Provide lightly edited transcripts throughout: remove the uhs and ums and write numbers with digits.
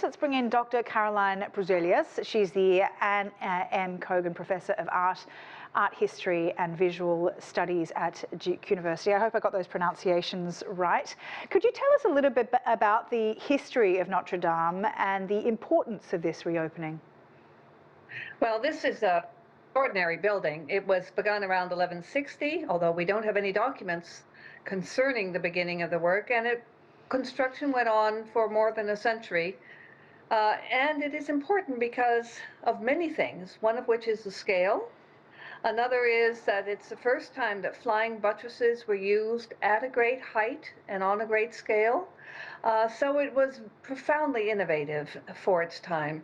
let's bring in Dr. Caroline Bruzelius. She's the M. Cogan Professor of Art, Art History and Visual Studies at Duke University. I hope I got those pronunciations right. Could you tell us a little bit about the history of Notre Dame and the importance of this reopening? Well, this is an extraordinary building. It was begun around 1160, although we don't have any documents concerning the beginning of the work, and construction went on for more than a century. And it is important because of many things, one of which is the scale. Another is that it's the first time that flying buttresses were used at a great height and on a great scale. So it was profoundly innovative for its time.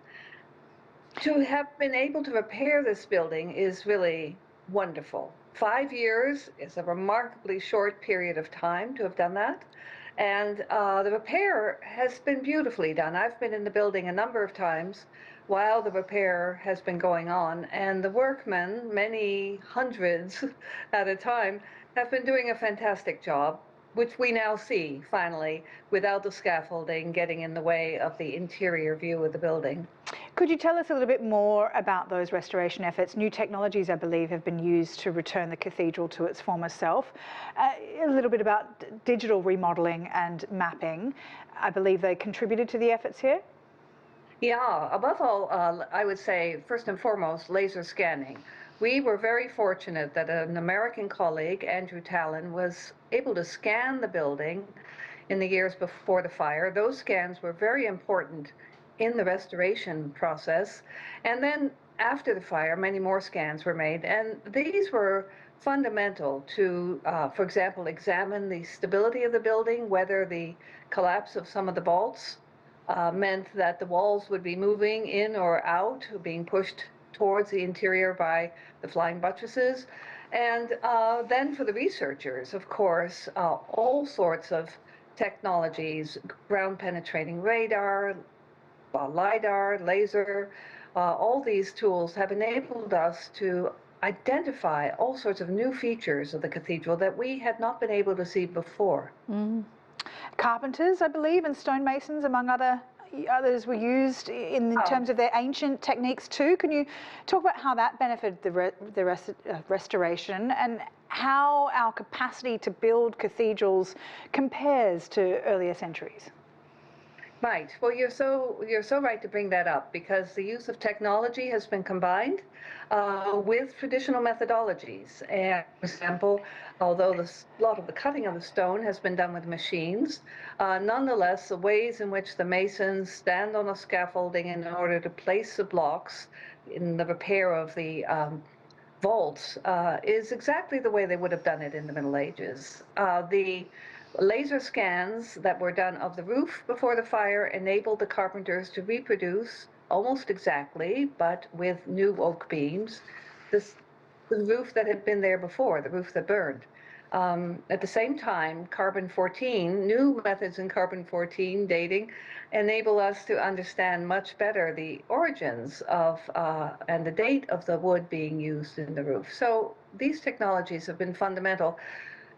To have been able to repair this building is really wonderful. 5 years is a remarkably short period of time to have done that. And the repair has been beautifully done. I've been in the building a number of times while the repair has been going on, and the workmen, many hundreds at a time, have been doing a fantastic job, which we now see, finally, without the scaffolding getting in the way of the interior view of the building. Could you tell us a little bit more about those restoration efforts? New technologies, I believe, have been used to return the cathedral to its former self. A little bit about digital remodeling and mapping. I believe they contributed to the efforts here? Yeah, above all, I would say, first and foremost, laser scanning. We were very fortunate that an American colleague, Andrew Tallon, was able to scan the building in the years before the fire. Those scans were very important in the restoration process. And then after the fire, many more scans were made. And these were fundamental to, for example, examine the stability of the building, whether the collapse of some of the vaults meant that the walls would be moving in or out, being pushed towards the interior by the flying buttresses. And then for the researchers, of course, all sorts of technologies, ground penetrating radar, LiDAR, laser, all these tools have enabled us to identify all sorts of new features of the cathedral that we had not been able to see before. Carpenters, I believe, and stonemasons, among others, were used in terms of their ancient techniques too. Can you talk about how that benefited the restoration and how our capacity to build cathedrals compares to earlier centuries? Right. Well, you're so right to bring that up, because the use of technology has been combined with traditional methodologies. And for example, although a lot of the cutting of the stone has been done with machines, nonetheless, the ways in which the masons stand on a scaffolding in order to place the blocks in the repair of the vaults is exactly the way they would have done it in the Middle Ages. The laser scans that were done of the roof before the fire enabled the carpenters to reproduce almost exactly, but with new oak beams, the roof that had been there before, the roof that burned. At the same time, carbon-14, new methods in carbon-14 dating enable us to understand much better the origins of and the date of the wood being used in the roof. So these technologies have been fundamental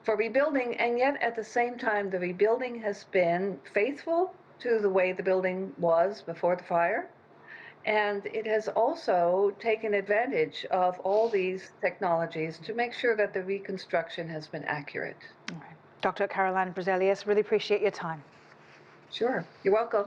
for rebuilding, and yet at the same time, the rebuilding has been faithful to the way the building was before the fire. And it has also taken advantage of all these technologies to make sure that the reconstruction has been accurate. All right. Dr. Caroline Bruzelius, really appreciate your time. Sure, you're welcome.